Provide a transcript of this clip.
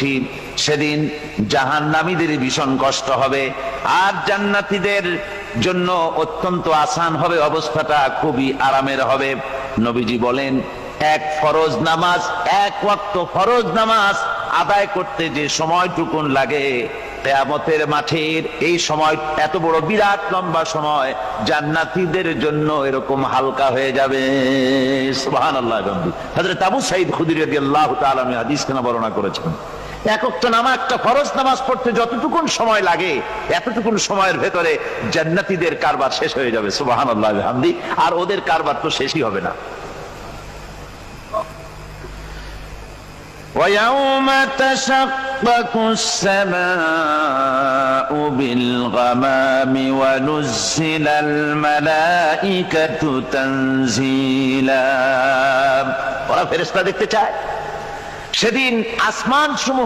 বলছি, সেদিন জাহান্নামীদের ভীষণ কষ্ট হবে, আর জান্নাতীদের জন্য অত্যন্ত আসান হবে, অবস্থাটা খুবই আরামের হবে। নবীজি বলেন, এক ফরজ নামাজ, এক ওয়াক্ত ফরজ নামাজ আদায় করতে যে সময়টুকুন লাগে, কিয়ামতের মাঠের এই সময়, এত বড় বিরাট লম্বা সময়, জান্নাতীদের জন্য এরকম হালকা হয়ে যাবে। সুবহানাল্লাহ। হযরত আবু সাঈদ খুদরী রাদিয়াল্লাহু তাআলা আনহু হাদিস খানা বর্ণনা করেছেন, এক ওয়াক্ত নামাজ, একটা ফরজ নামাজ পড়তে যতটুকুন সময় লাগে, এতটুকুন সময়ের ভেতরে জান্নাতীদের কারবার শেষ হয়ে যাবে। সুবহানাল্লাহ ওয়া বিহামদি। আর ওদের কারবার তো শেষই হবে না। وَيَوْمَ تَشَقَّقُ السَّمَاءُ بِالْغَمَامِ وَنُزِّلَ الْمَلَائِكَةُ تَنزِيلًا। ওরা ফেরেশতা দেখতে চায়। সেদিন আসমান সমূহ